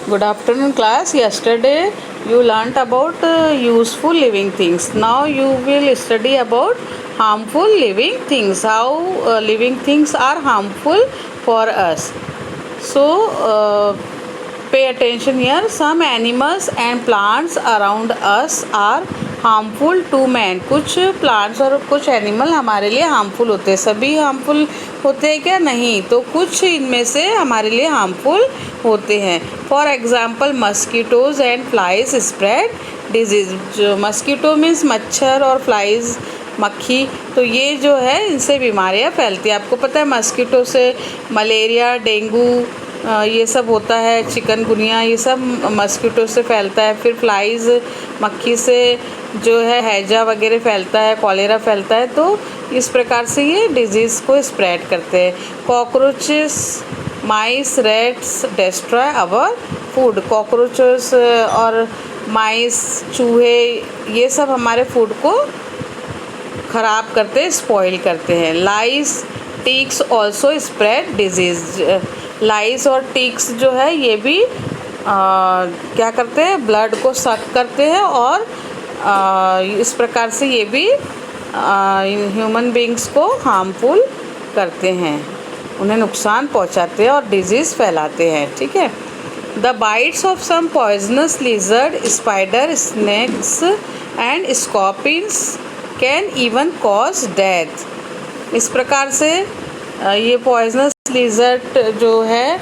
Good afternoon, class. Yesterday you learnt about useful living things. Now you will study about harmful living things. How living things are harmful for us. So pay attention here. Some animals and plants around us are harmful to man. कुछ plants और कुछ animal हमारे लिए harmful होते हैं। सभी harmful होते हैं क्या? नहीं, तो कुछ इनमें से हमारे लिए हार्मफुल होते हैं। For example mosquitoes and flies spread disease. जो मस्कीटो मीन्स मच्छर और फ्लाइज मक्खी, तो ये जो है इनसे बीमारियां फैलती हैं। आपको पता है मस्कीटो से मलेरिया, डेंगू ये सब होता है, चिकनगुनिया, ये सब मस्कीटो से फैलता है। फिर फ्लाइज मक्खी से जो है हैजा वगैरह फैलता है, कॉलेरा फैलता है। तो इस प्रकार से ये डिजीज़ को स्प्रेड करते हैं। Cockroaches, mice, rats destroy our food. Cockroaches और माइस, चूहे, ये सब हमारे फूड को ख़राब करते हैं, स्पॉइल करते हैं। लाइस, टिक्स ऑल्सो स्प्रेड डिजीज़। लाइस और टिक्स जो है ये भी क्या करते हैं? ब्लड को सक करते हैं और इस प्रकार से ये भी ह्यूमन बींग्स को हार्मफुल करते हैं, उन्हें नुकसान पहुंचाते हैं और डिजीज़ फैलाते हैं। ठीक है। The bites of some poisonous lizard, spider, snakes and scorpions can even cause death. इस प्रकार से ये पॉइजनस लिजर्ड जो है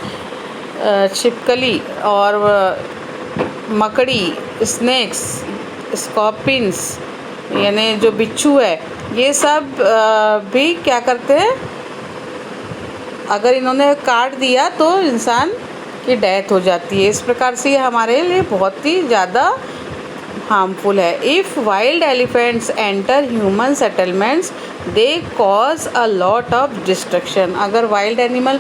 छिपकली और मकड़ी, स्नेक्स, स्कॉर्पियंस यानी जो बिच्छू है, ये सब भी क्या करते हैं? अगर इन्होंने काट दिया तो इंसान की डेथ हो जाती है। इस प्रकार से ये हमारे लिए बहुत ही ज़्यादा हार्मफुल है। If wild elephants enter human settlements they cause a lot of destruction. अगर वाइल्ड एनिमल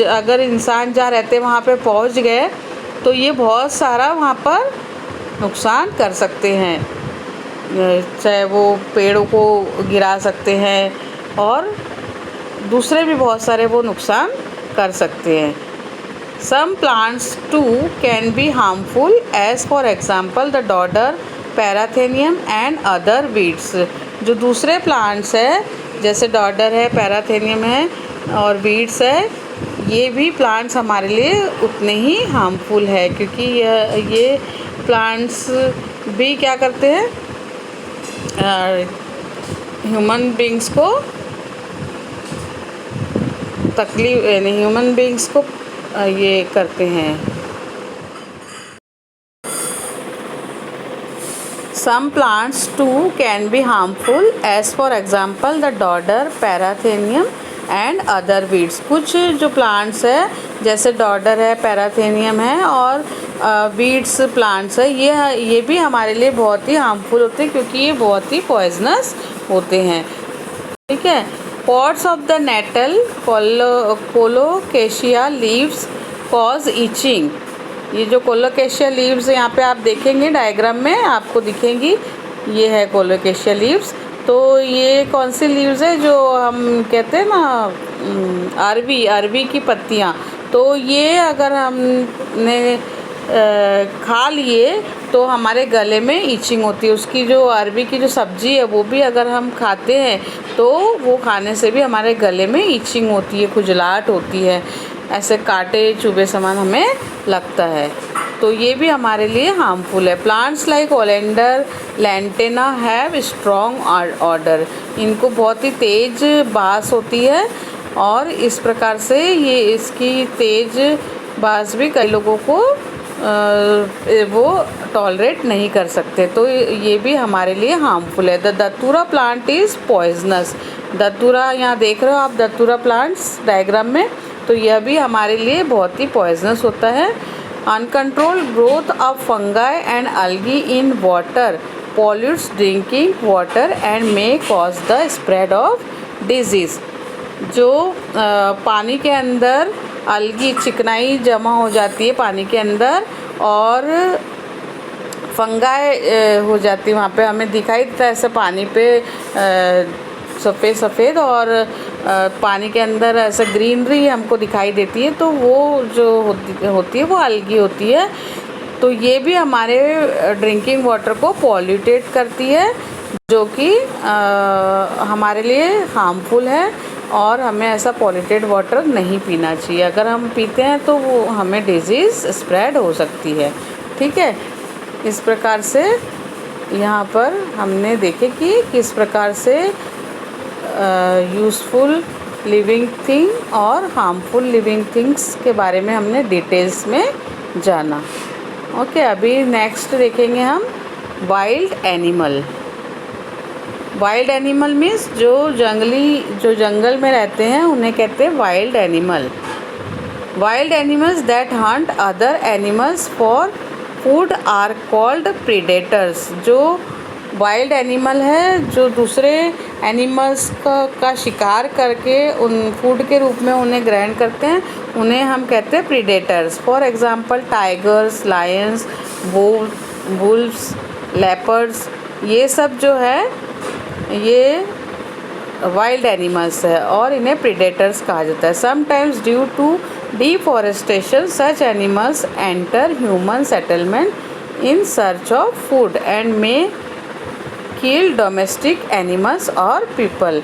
अगर इंसान जहाँ रहते हैं वहाँ पे पहुँच गए तो ये बहुत सारा वहाँ पर नुकसान कर सकते हैं। चाहे वो पेड़ों को गिरा सकते हैं और दूसरे भी बहुत सारे वो नुकसान कर सकते हैं। Some plants too can be harmful, as for example the dodder, parathenium and other weeds। जो दूसरे प्लांट्स है जैसे डॉडर है, पैराथेनियम है और वीड्स है, ये भी प्लांट्स हमारे लिए उतने ही हार्मफुल है, क्योंकि ये प्लांट्स भी क्या करते हैं? ह्यूमन बींग्स को तकलीफ, ह्यूमन बींग्स को ये करते हैं। Some plants too can be harmful, as for example the dodder, parathenium and other weeds। कुछ जो प्लांट्स है जैसे डॉडर है, पैराथेनियम है और वीड्स प्लांट्स है, ये भी हमारे लिए बहुत ही हार्मफुल होते हैं, क्योंकि ये बहुत ही पॉइजनस होते हैं। ठीक है। Pods of the nettle, colocasia leaves cause itching. ये जो कोलोकेशिया लीव्स यहाँ पे आप देखेंगे डायग्राम में आपको दिखेंगी, ये है कोलोकेशिया लीव्स। तो ये कौन सी लीव्स है? जो हम कहते हैं ना अरवी की पत्तियाँ। तो ये अगर हमने खा लिए तो हमारे गले में ईचिंग होती है। उसकी जो अरवी की जो सब्ज़ी है वो भी अगर हम खाते हैं तो वो खाने से भी हमारे गले में ईचिंग होती है, खुजलाहट होती है, ऐसे कांटे चुभे समान हमें लगता है। तो ये भी हमारे लिए हार्मफुल है। Plants like oleander, lantana have strong order. इनको बहुत ही तेज़ बास होती है और इस प्रकार से ये इसकी तेज़ बास भी कई लोगों को वो टॉलरेट नहीं कर सकते, तो ये भी हमारे लिए हार्मफुल है। The दतूरा plant is poisonous. दतूरा यहाँ देख रहे हो आप, दतूरा प्लांट्स डायग्राम में, तो यह भी हमारे लिए बहुत ही पॉइजनस होता है। Uncontrolled growth of fungi and algae in water pollutes drinking water and may cause the spread of disease. जो पानी के अंदर अलगी, चिकनाई जमा हो जाती है पानी के अंदर और फंगाई हो जाती है, वहाँ पे हमें दिखाई देता है ऐसे पानी पे सफ़ेद सफ़ेद, और पानी के अंदर ऐसा ग्रीनरी हमको दिखाई देती है, तो वो जो होती है वो अलगी होती है। तो ये भी हमारे ड्रिंकिंग वाटर को पॉल्यूटेट करती है, जो कि हमारे लिए हार्मफुल है और हमें ऐसा पॉल्यूटेड वाटर नहीं पीना चाहिए। अगर हम पीते हैं तो वो हमें डिजीज़ स्प्रेड हो सकती है। ठीक है, इस प्रकार से यहाँ पर हमने देखे कि किस प्रकार से यूज़फुल लिविंग थिंग और हार्मफुल लिविंग थिंग्स के बारे में हमने डिटेल्स में जाना। ओके, अभी नेक्स्ट देखेंगे हम wild animal. Wild animal means जो जंगल में रहते हैं उन्हें कहते हैं wild animal. Wild animals that hunt other animals for food are called predators. जो वाइल्ड एनिमल है जो दूसरे एनिमल्स का शिकार करके उन फूड के रूप में उन्हें ग्रहण करते हैं, उन्हें हम कहते हैं predators. For example tigers, Lions, Wolves, leopards, ये सब जो है ये वाइल्ड एनिमल्स है और इन्हें प्रीडेटर्स कहा जाता है। Sometimes due to deforestation such animals enter human settlement in search of food and may kill domestic animals और पीपल।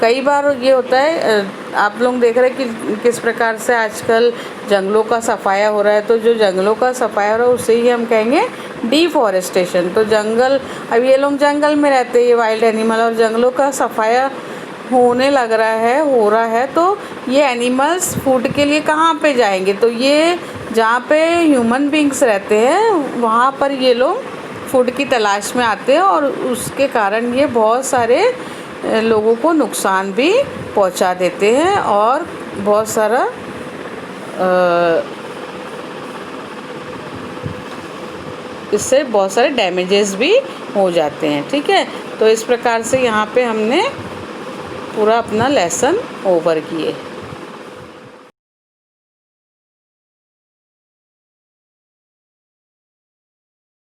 कई बार ये होता है, आप लोग देख रहे हैं कि किस प्रकार से आजकल जंगलों का सफाया हो रहा है। तो जो जंगलों का सफाया हो रहा है उसे ही हम कहेंगे डिफॉरेस्टेशन। तो जंगल, अब ये लोग जंगल में रहते हैं ये वाइल्ड एनिमल, और जंगलों का सफाया हो रहा है तो ये एनिमल्स फूड के लिए कहाँ पे जाएंगे? तो ये जहाँ पे ह्यूमन बींग्स रहते हैं वहाँ पर ये लोग फूड की तलाश में आते हैं और उसके कारण ये बहुत सारे लोगों को नुकसान भी पहुंचा देते हैं और बहुत सारा इससे बहुत सारे डैमेजेस भी हो जाते हैं। ठीक है, तो इस प्रकार से यहाँ पे हमने पूरा अपना लेसन ओवर किए।